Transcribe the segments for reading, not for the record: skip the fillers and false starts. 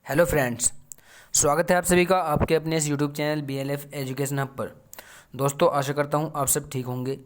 Hello friends, स्वागत है आप सभी का आपके अपने इस YouTube channel BLF education hub पर। दोस्तों, आशा करता हूँ आप सब ठीक होंगे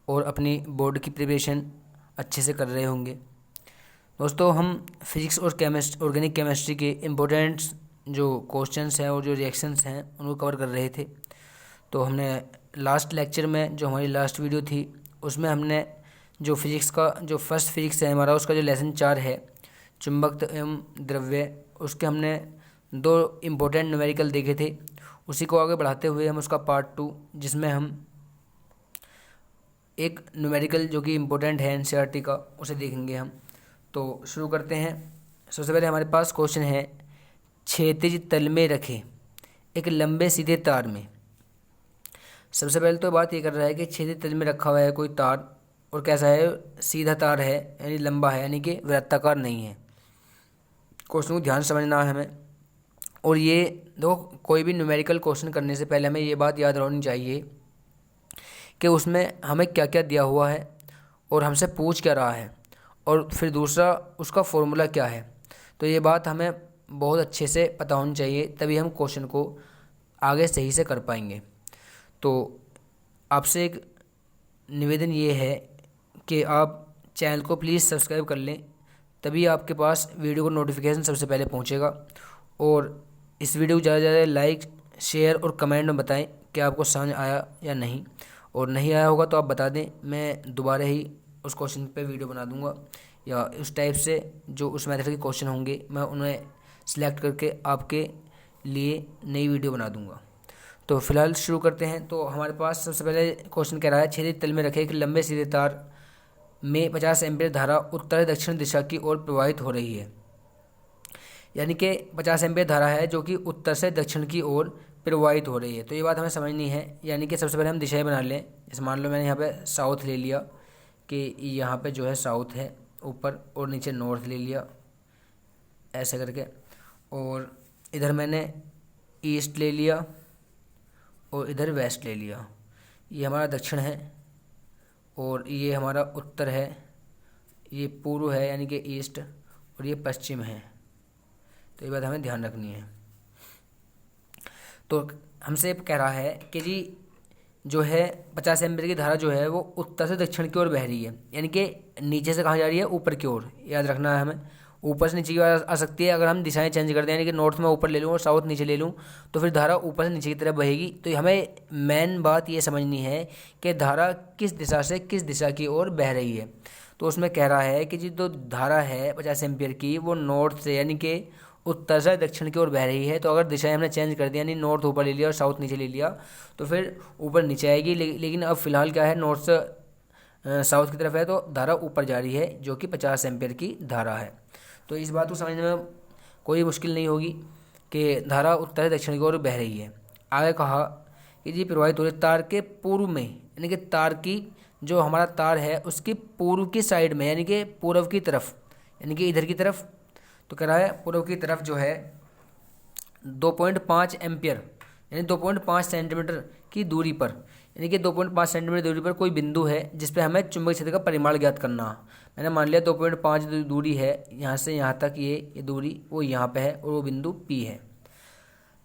और अपनी बोर्ड की प्रिपरेशन अच्छे से कर रहे होंगे। दोस्तों, हम फिजिक्स और ऑर्गेनिक केमिस्ट्री के इम्पोर्टेंट्स जो क्वेश्चंस हैं और जो रिएक्शंस हैं उनको कवर कर रहे थे। तो हमने लास्ट लेक्चर में जो हमारी लास्ट वीडियो थी उसमें हमने जो फिजिक्स का जो फर्स्ट फिजिक्स है हमारा, उसका जो लेसन 4 है चुंबक एवं द्रव्य, उसके हमने 2 इम्पोर्टेंट न्यूमेरिकल देखे थे। उसी को आगे बढ़ाते हुए हम उसका पार्ट 2 जिसमें हम एक न्यूमेरिकल जो कि इम्पोर्टेंट है NCERT का, उसे देखेंगे हम। तो शुरू करते हैं। सबसे पहले हमारे पास क्वेश्चन है, क्षैतिज तल में रखें एक लंबे सीधे तार में। सबसे पहले तो बात ये कर रहा है कि क्षैतिज तल में रखा हुआ है कोई तार, और कैसा है, सीधा तार है यानी लंबा है, यानी कि वृत्ताकार नहीं है। क्वेश्चन को ध्यान से समझना है हमें। और ये देखो, कोई भी न्यूमेरिकल क्वेश्चन करने से पहले हमें ये बात याद रखनी चाहिए कि उसमें हमें क्या क्या दिया हुआ है और हमसे पूछ क्या रहा है, और फिर दूसरा उसका फॉर्मूला क्या है। तो ये बात हमें बहुत अच्छे से पता होनी चाहिए, तभी हम क्वेश्चन को आगे सही से कर पाएंगे। तो आपसे एक निवेदन ये है कि आप चैनल को प्लीज़ सब्सक्राइब कर लें, तभी आपके पास वीडियो को नोटिफिकेशन सबसे पहले पहुंचेगा। और इस वीडियो को ज़्यादा से ज़्यादा लाइक, शेयर और कमेंट में बताएं कि आपको समझ आया या नहीं, और नहीं आया होगा तो आप बता दें, मैं दोबारा ही उस क्वेश्चन पे वीडियो बना दूंगा, या उस टाइप से जो उस मेथड के क्वेश्चन होंगे मैं उन्हें सिलेक्ट करके आपके लिए नई वीडियो बना दूंगा। तो फिलहाल शुरू करते हैं। तो हमारे पास सबसे पहले क्वेश्चन कह रहा है, क्षैतिज तल में रखे एक लंबे सीधे तार में 50 एम्पीयर धारा उत्तर दक्षिण दिशा की ओर प्रवाहित हो रही है। यानी कि 50 एम्पीयर धारा है जो कि उत्तर से दक्षिण की ओर प्रवाहित हो रही है। तो ये बात हमें समझनी है। यानी कि सबसे पहले हम दिशाएं बना लें। जैसे मान लो मैंने यहाँ पे साउथ ले लिया कि यहाँ पे जो है साउथ है ऊपर, और नीचे नॉर्थ ले लिया ऐसे करके, और इधर मैंने ईस्ट ले लिया और इधर वेस्ट ले लिया। ये हमारा दक्षिण है और ये हमारा उत्तर है, ये पूर्व है यानी कि ईस्ट, और ये पश्चिम है। तो ये बात हमें ध्यान रखनी है। तो हमसे कह रहा है कि जी जो है 50 एम्पीयर की धारा जो है वो उत्तर से दक्षिण की ओर बह रही है, यानी कि नीचे से कहाँ जा रही है, ऊपर की ओर। याद रखना है हमें, ऊपर से नीचे की ओर आ सकती है। अगर हम दिशाएं चेंज कर दें, यानी कि नॉर्थ में ऊपर ले लूँ और साउथ नीचे ले लूँ, तो फिर धारा ऊपर से नीचे की तरफ बहेगी। तो हमें मेन बात ये समझनी है कि धारा किस दिशा से किस दिशा की ओर बह रही है। तो उसमें कह रहा है कि जी जो धारा है 50 एम्पीयर की, वो नॉर्थ से यानी कि उत्तर से दक्षिण की ओर बह रही है। तो अगर दिशाएं हमने चेंज कर दी, यानी नॉर्थ ऊपर ले लिया और साउथ नीचे ले लिया, तो फिर ऊपर नीचे आएगी। लेकिन अब फिलहाल क्या है, नॉर्थ से साउथ की तरफ है, तो धारा ऊपर जा रही है जो कि 50 एम्पीयर की धारा है। तो इस बात को समझने में कोई मुश्किल नहीं होगी कि धारा उत्तर से दक्षिण की ओर बह रही है। आगे कहा कि जी प्रवाहित हो रही तार के पूर्व में, यानी कि तार की जो हमारा तार है उसकी पूर्व की साइड में, यानी कि पूर्व की तरफ, यानी कि इधर की तरफ। तो कह रहा है पूर्व की तरफ जो है 2.5 एम्पियर यानी 2.5 सेंटीमीटर की दूरी पर, यानी कि 2.5 सेंटीमीटर दूरी पर कोई बिंदु है जिस पे हमें चुंबकीय क्षेत्र का परिमाण ज्ञात करना। मैंने मान लिया 2.5 दूरी है यहाँ से यहाँ तक, ये दूरी वो यहाँ पे है और वो बिंदु P है।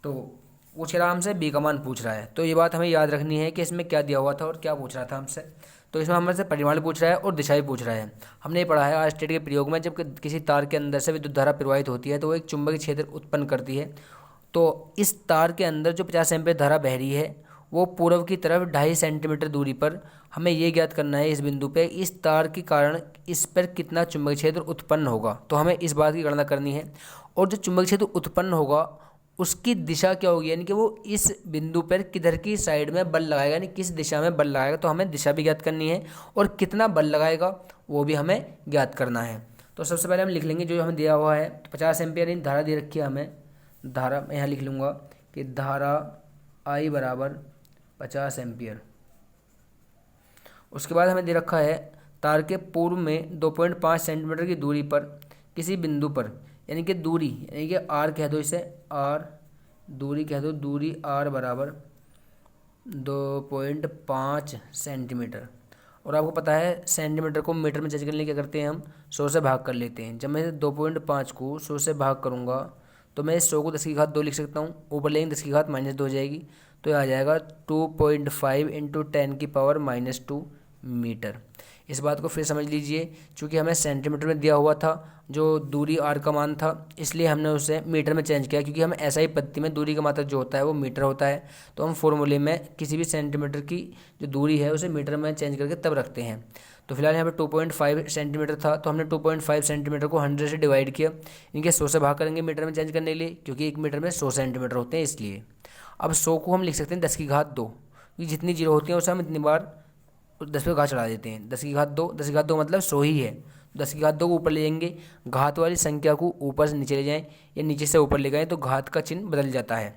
तो पूछ रहा हमसे B का मान पूछ रहा है। तो ये बात हमें याद रखनी है कि इसमें क्या दिया हुआ था और क्या पूछ रहा था हमसे। तो इसमें हमसे परिमाण पूछ रहा है और दिशा भी पूछ रहा है। हमने ये पढ़ा है आज स्टेट के प्रयोग में, जब किसी तार के अंदर से विद्युत धारा प्रवाहित होती है तो वो एक चुंबकीय क्षेत्र उत्पन्न करती है। तो इस तार के अंदर जो 50 एम्पीयर धारा बह रही है वो पूर्व की तरफ 2.5 सेंटीमीटर दूरी पर, हमें ये ज्ञात करना है इस बिंदु पे इस तार के कारण इस पर कितना चुंबकीय क्षेत्र उत्पन्न होगा। तो हमें इस बात की गणना करनी है, और जो चुंबकीय क्षेत्र उत्पन्न होगा उसकी दिशा क्या होगी, यानी कि वो इस बिंदु पर किधर की साइड में बल लगाएगा, यानी किस दिशा में बल लगाएगा। तो हमें दिशा भी ज्ञात करनी है और कितना बल लगाएगा वो भी हमें ज्ञात करना है। तो सबसे पहले हम लिख लेंगे जो हमें दिया हुआ है 50 एम्पियर इन धारा दे रखी है हमें। धारा मैं यहाँ लिख लूँगा कि धारा I बराबर 50 एम्पियर। उसके बाद हमें दे रखा है तार के पूर्व में 2.5 सेंटीमीटर की दूरी पर किसी बिंदु पर, यानी कि दूरी, यानी कि R कह दो, इसे R दूरी कह दो, दूरी R बराबर 2.5 सेंटीमीटर। और आपको पता है सेंटीमीटर को मीटर में चेंज करने क्या करते हैं हम, 100 से भाग कर लेते हैं। जब मैं 2.5 को 100 से भाग करूँगा तो मैं इस 100 को 10 की घात 2 लिख सकता हूँ, ऊपर लेंगे 10 की घात -2 हो जाएगी, तो ये आ जाएगा 2.5 इंटू 10⁻²⁻2 मीटर। इस बात को फिर समझ लीजिए, चूँकि हमें सेंटीमीटर में दिया हुआ था जो दूरी r का मान था, इसलिए हमने उसे मीटर में चेंज किया, क्योंकि हम ऐसा ही पद्धति में दूरी का मात्रक जो होता है वो मीटर होता है, तो हम फॉर्मूले में किसी भी सेंटीमीटर की जो दूरी है उसे मीटर में चेंज करके तब रखते हैं। तो फिलहाल यहाँ पे 2.5 सेंटीमीटर था, तो हमने 2.5 सेंटीमीटर को 100 से डिवाइड किया, इनके 100 से भाग करेंगे मीटर में चेंज करने के लिए, क्योंकि 1 मीटर में 100 सेंटीमीटर होते हैं इसलिए। अब 100 को हम लिख सकते हैं 10 की घात 2, क्योंकि जितनी जीरो होती हैं उसे हम इतनी बार 10 पे घात चढ़ा देते हैं। 10 की घात 2, 10 की घात 2 मतलब 100 ही है। 10 की घात 2 को ऊपर ले जाएंगे, घात वाली संख्या को ऊपर से नीचे ले जाएं या नीचे से ऊपर ले गए तो घात का चिन्ह बदल जाता है।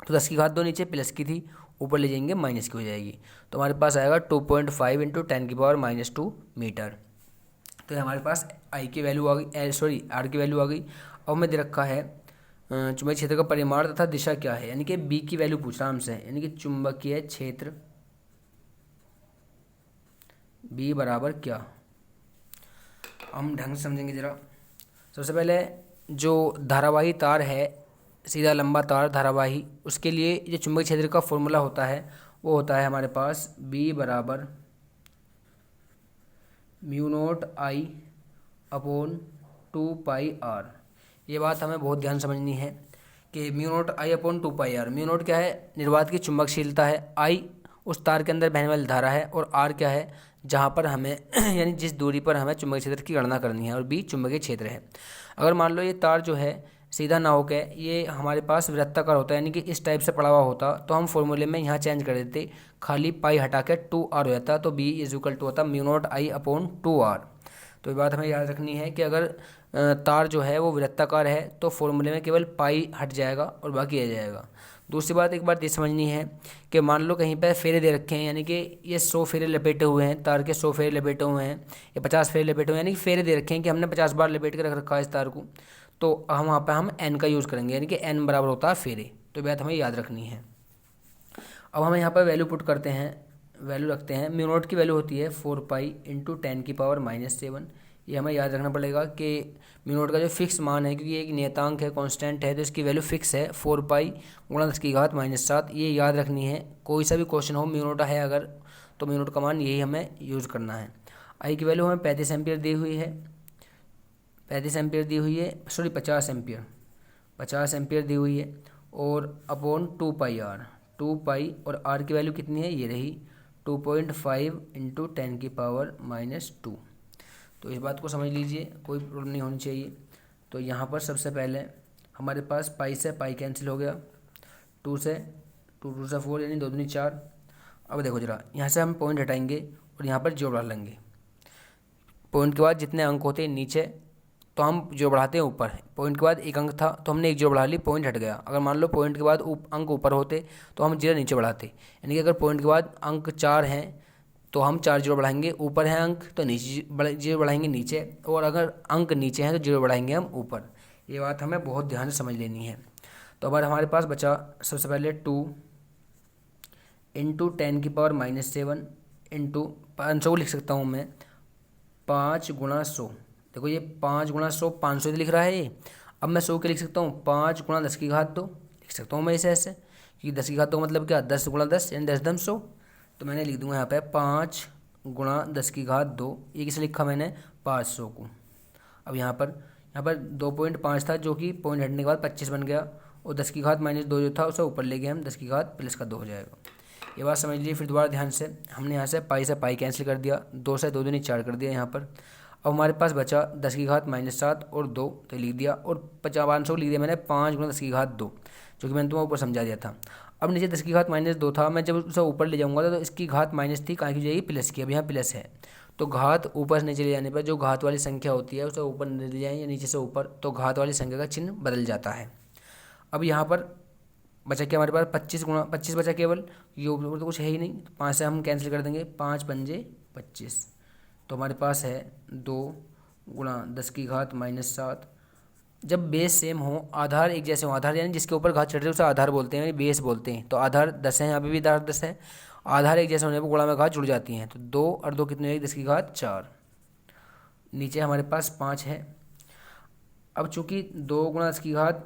तो 10 की घात 2 नीचे प्लस की थी, ऊपर ले जाएंगे माइनस की हो जाएगी, तो हमारे पास आएगा 2.5 इंटू 10⁻²⁻2 मीटर। तो हमारे पास आई की वैल्यू आ गई, सॉरी आर की वैल्यू आ गई। अब हमें दे रखा है चुंबकीय क्षेत्र का परिमाण तथा दिशा क्या है, यानी कि बी की वैल्यू पूछ रहा हमसे, यानी कि चुंबकीय क्षेत्र बी बराबर क्या, हम ढंग से समझेंगे ज़रा। सबसे पहले जो धारावाही तार है, सीधा लंबा तार धारावाही, उसके लिए जो चुंबकीय क्षेत्र का फॉर्मूला होता है वो होता है हमारे पास B बराबर μ0I/2πr। ये बात हमें बहुत ध्यान समझनी है कि μ0I/2πr, μ0 क्या है, निर्वात की चुंबकशीलता है, I उस तार के अंदर बहने वाली धारा है, और R क्या है, जहाँ पर हमें यानी जिस दूरी पर हमें चुंबकीय क्षेत्र की गणना करनी है, और B चुंबकीय क्षेत्र है। अगर मान लो ये तार जो है सीधा ना होकर ये हमारे पास वृत्ताकार होता है, यानी कि इस टाइप से पड़ा हुआ होता, तो हम फॉर्मूले में यहाँ चेंज कर देते, खाली पाई हटा के 2r हो जाता, तो B = होता μ0I/2r। तो ये बात हमें याद रखनी है कि अगर तार जो है वो वृत्ताकार है तो फॉर्मूले में केवल पाई हट जाएगा और बाकी आ जाएगा। दूसरी बात, एक बात ये समझनी है कि मान लो कहीं पर फेरे दे रखे हैं, यानी कि ये 100 फेरे लपेटे हुए हैं, तार के 100 फेरे लपेटे हुए हैं, या 50 फेरे लपेटे हुए हैं, यानी कि फेरे दे रखे हैं कि हमने 50 बार लपेट के रख रखा है इस तार को, तो हम वहाँ पर हम n का यूज़ करेंगे, यानी कि n बराबर होता है फेरे। तो ये बात हमें याद रखनी है। अब हम यहाँ पर वैल्यू पुट करते हैं, वैल्यू रखते हैं। μ0 की वैल्यू होती है 4π इंटू 10⁻⁻7। ये हमें याद रखना पड़ेगा कि μ0 का जो फिक्स मान है, क्योंकि एक नियतांक है, कांस्टेंट है, तो इसकी वैल्यू फिक्स है 4π × 10⁻⁻7। ये याद रखनी है, कोई सा भी क्वेश्चन हो μ0 है अगर, तो μ0 का मान यही हमें यूज़ करना है। आई की वैल्यू हमें 35 एम्पियर दी हुई है, 35 एम्पियर दी हुई है, सॉरी 50 एम्पियर, 50 एम्पियर दी हुई है, और अपॉन 2πr, 2π और r की वैल्यू कितनी है, ये रही 2.5 इंटू 10⁻⁻2। तो इस बात को समझ लीजिए, कोई प्रॉब्लम नहीं होनी चाहिए। तो यहाँ पर सबसे पहले हमारे पास पाई से पाई कैंसिल हो गया, 2 से 2 से 4, यानी 2 दूनी 4। अब देखो जरा, यहाँ से हम पॉइंट हटाएंगे और यहाँ पर 0 बढ़ा लेंगे। पॉइंट के बाद जितने अंक होते हैं नीचे, तो हम 0 बढ़ाते हैं ऊपर। पॉइंट के बाद एक अंक था तो हमने एक 0 बढ़ा ली, पॉइंट हट गया। अगर मान लो पॉइंट के बाद अंक ऊपर होते तो हम 0 नीचे बढ़ाते, यानी कि अगर पॉइंट के बाद अंक 4 हैं तो हम 4 0 बढ़ाएंगे, ऊपर है अंक तो नीचे 0 बढ़ाएंगे नीचे, और अगर अंक नीचे हैं तो 0 बढ़ाएंगे हम ऊपर। ये बात हमें बहुत ध्यान से समझ लेनी है। तो अब हमारे पास बचा सबसे पहले 2 इंटू 10⁻⁻7 इंटू 500 को लिख सकता हूँ मैं 5 × 100। देखो ये 5 × 100 500 लिख रहा है ये। अब मैं 100 के लिख सकता हूँ 5 × 10⁻2 लिख सकता हूँ मैं इसे ऐसे, क्योंकि 10⁻2 मतलब क्या, 10 × 10 यानी 10 × 100। तो मैंने लिख दूंगा यहाँ पे 5 × 10⁻2। ये किसे लिखा मैंने, 500 को। अब यहाँ पर 2.5 था जो कि पॉइंट हटने के बाद 25 बन गया, और 10⁻−2 जो था उसे ऊपर ले गए हम, 10⁻+2 हो जाएगा। ये बात समझ लीजिए। फिर दोबारा ध्यान से, हमने यहाँ से पाई कैंसिल कर दिया, 2 से 2 दूनी 4 कर दिया यहाँ पर। अब हमारे पास बचा 10⁻−7 और 2, तो लिख दिया, और 500 लिख दिया मैंने 5 × 10⁻2, जो कि मैंने तुम्हें ऊपर समझा दिया था। अब नीचे 10⁻−2 था, मैं जब उसे ऊपर ले जाऊंगा तो इसकी घात माइनस थी, कहाँ की जाएगी, प्लस की। अब यहाँ प्लस है, तो घात ऊपर से नीचे ले जाने पर जो घात वाली संख्या होती है उसे ऊपर ले जाएं या नीचे से ऊपर, तो घात वाली संख्या का चिन्ह बदल जाता है। अब यहाँ पर बचा क्या हमारे पास, 25 बचा केवल, ये ऊपर तो कुछ है ही नहीं, तो 5 से हम कैंसिल कर देंगे, 5 पंजे 25। तो हमारे पास है 2 × 10⁻−7। जब बेस सेम हो, आधार एक जैसे हो, आधार यानी जिसके ऊपर घात चढ़ रही है उसे आधार बोलते हैं, यानी बेस बोलते हैं। तो आधार 10 है, यहाँ पे भी आधार 10 है, आधार एक जैसे होने पर गुणा में घात जुड़ जाती हैं। तो 2 और 2 कितने, 10⁻4। नीचे हमारे पास 5 है। अब चूंकि 2 ×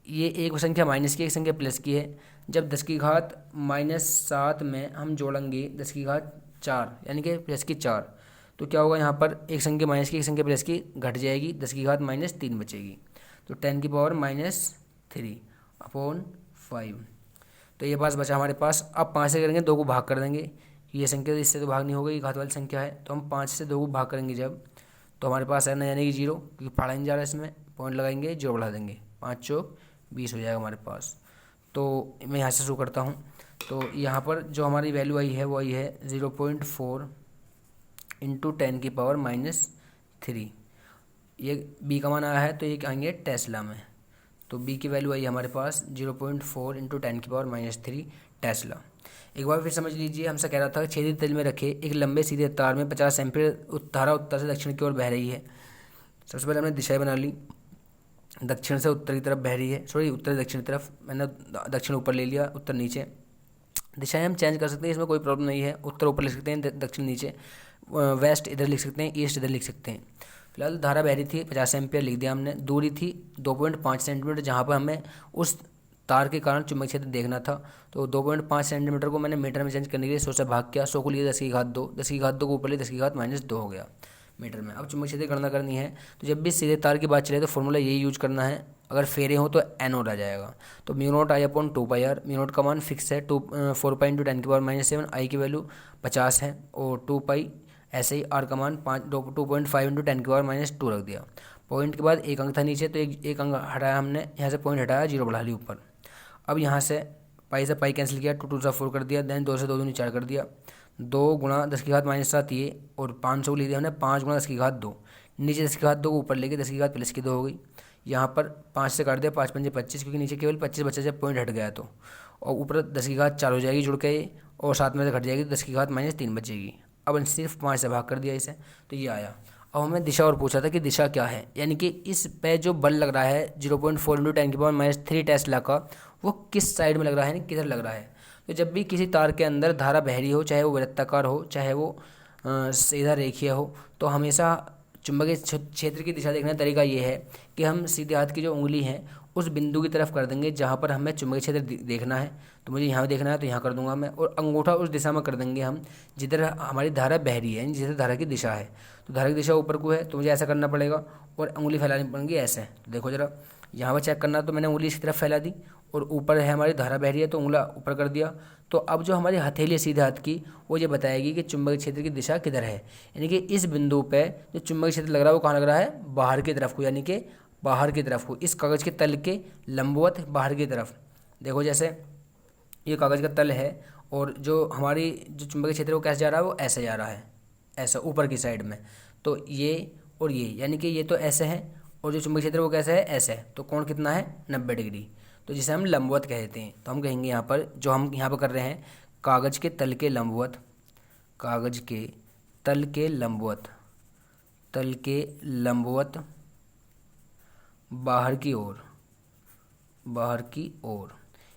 ये एक संख्या माइनस की, एक संख्या प्लस की है। जब 10 की घात -7 में हम जोड़ेंगे 10 की घात 4 यानी कि प्लस की 4, तो क्या होगा, यहाँ पर एक संख्या माइनस की एक संख्या प्लस की घट जाएगी, 10 की घात -3 बचेगी। तो 10⁻³ तो ये पास बचा हमारे पास। अब 5 से करेंगे 2 को भाग कर देंगे, ये संख्या इससे तो भाग नहीं होगी, घात वाली संख्या है, तो हम 5 से 2 को भाग करेंगे जब, तो हमारे पास है ना यानी कि 0, क्योंकि पढ़ा नहीं जा रहा है इसमें, पॉइंट लगाएंगे 0 बढ़ा देंगे, 5 चौक 20 हो जाएगा हमारे पास। तो मैं यहाँ से शुरू करता हूँ। तो यहाँ पर जो हमारी वैल्यू आई है वो आई है 0.4 इंटू 10⁻³ ये बी का मान आया है, तो ये आएंगे टेस्ला में। तो बी की वैल्यू आई हमारे पास 0.4 इंटू 10⁻³ टेस्ला। एक बार फिर समझ लीजिए, हमसे कह रहा था छेदित तल में रखे एक लंबे सीधे तार में 50 एम्पीयर धारा उत्तर से दक्षिण की ओर बह रही है। सबसे पहले हमने दिशाएं बना ली, दक्षिण से उत्तर की तरफ बह रही है, सॉरी उत्तर से दक्षिण की तरफ, मैंने दक्षिण ऊपर ले लिया, उत्तर नीचे। दिशाएं हम चेंज कर सकते हैं, इसमें कोई प्रॉब्लम नहीं है, उत्तर ऊपर लिख सकते हैं, दक्षिण नीचे, वेस्ट इधर लिख सकते हैं, ईस्ट इधर लिख सकते हैं। फिलहाल धारा बह रही थी 50 एम्पीयर लिख दिया हमने, दूरी थी 2.5 सेंटीमीटर, जहाँ पर हमें उस तार के कारण चुंबकीय क्षेत्र देखना था। तो 2.5 सेंटीमीटर को मैंने मीटर में चेंज करने के लिए 100 से भाग किया, 100 को लिए 10 की घात 2, 10 की घात 2 को ऊपर लिए 10 की घात -2 हो गया मीटर में। अब चुंबकीय क्षेत्र की गणना करनी है, तो जब भी सीधे तार की बात चले तो फॉर्मूला यही यूज करना है, अगर फेरे हो तो एनोड आ जाएगा। तो μ0I/2πr, μ0 का मान फिक्स है 4π × 10⁻⁷, आई की वैल्यू 50 है, और 2π ऐसे ही, आर का मान 2.5 × 10⁻² रख दिया। पॉइंट के बाद एक अंक था नीचे, तो एक अंक हटाया हमने, यहाँ से पॉइंट हटाया, 0 बढ़ा ली ऊपर। अब यहाँ से पाई से पाई कैंसिल किया, 2 2 4 कर दिया, देन 2 से 2 दूनी 4 कर दिया, 2 गुणा 10 की घात -7 ये, और 500 को ले दिया हमने 5 गुणा 10 की घात 2, नीचे 10 की घात 2 को ऊपर लेके 10 की घात +2 हो गई। यहाँ पर 5 से काट दिया, 5 5 25, क्योंकि नीचे केवल 25 बचा जब पॉइंट हट गया तो, और ऊपर 10 की घात 4 हो जाएगी जुड़ के, और साथ में से घट जाएगी, 10 की घात -3 बचेगी। अब सिर्फ 5 से भाग कर दिया इसे, तो ये आया। अब हमें दिशा और पूछा था कि दिशा क्या है, यानी कि इस पे जो बल लग रहा है 0.4 × 10⁻³ टेस्ला का, वो किस साइड में लग रहा है, किधर लग रहा है। तो जब भी किसी तार के अंदर धारा बह रही हो, चाहे वो वृत्ताकार हो, चाहे वो सीधा रेखीय हो, तो हमेशा चुंबकीय क्षेत्र की दिशा देखने का तरीका ये है कि हम सीधे हाथ की जो उंगली है उस बिंदु की तरफ कर देंगे जहाँ पर हमें चुंबकीय क्षेत्र देखना है। तो मुझे यहाँ देखना है, तो यहाँ कर दूंगा मैं, और अंगूठा उस दिशा में कर देंगे हम जिधर हमारी धारा बह रही है, जिधर धारा की दिशा है। तो धारा की दिशा ऊपर को है, तो मुझे ऐसा करना पड़ेगा, और उंगली फैलानी पड़ेगी ऐसे। तो देखो जरा, यहाँ पर चेक करना, तो मैंने उंगली इसकी तरफ फैला दी, और ऊपर है हमारी धारा बह रही है, तो उंगला ऊपर कर दिया। तो अब जो हमारी हथेली है सीधे हाथ की, वो ये बताएगी कि चुंबकीय क्षेत्र की दिशा किधर है, यानी कि इस बिंदु पे जो चुंबकीय क्षेत्र लग रहा है वो कहाँ लग रहा है, बाहर की तरफ को, यानी कि बाहर की तरफ को, इस कागज़ के तल के लंबवत बाहर की तरफ। देखो जैसे ये कागज़ का तल है, और जो हमारी जो चुंबकीय क्षेत्र वो कैसे जा रहा है, वो ऐसे जा रहा है, ऐसा ऊपर की साइड में। तो ये और ये, यानी कि ये तो ऐसे है, और जो चुंबकीय क्षेत्र वो कैसे है, ऐसे है। तो कोण कितना है, 90 डिग्री, तो जिसे हम लंबवत कहते हैं। तो हम कहेंगे यहाँ पर, जो हम यहाँ पर कर रहे हैं, कागज़ के तल के लंबवत, कागज़ के तल के लंबवत, तल के लंबवत बाहर की ओर, बाहर की ओर,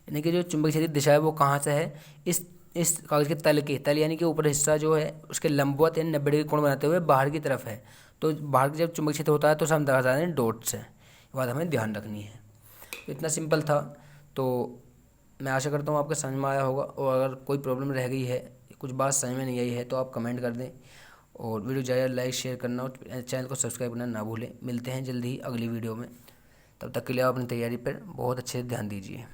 यानी कि जो चुंबकीय क्षेत्र दिशा है वो कहाँ से है, इस कागज़ के तल के, तल यानी कि ऊपर हिस्सा जो है उसके लंबवत यानी 90 डिग्री कोण बनाते हुए बाहर की तरफ है। तो बाहर जब चुंबकीय क्षेत्र होता है तो हम दर्शा दें डॉट से, ये बात हमें ध्यान रखनी है। तो इतना सिंपल था। तो मैं आशा करता हूँ आपको समझ में आया होगा, और अगर कोई प्रॉब्लम रह गई है, कुछ बात समझ में नहीं आई है, तो आप कमेंट कर दें, और वीडियो ज़्यादा लाइक शेयर करना, और चैनल को सब्सक्राइब करना ना भूलें। मिलते हैं जल्दी ही अगली वीडियो में, तब तक के लिए आप अपनी तैयारी पर बहुत अच्छे से ध्यान दीजिए।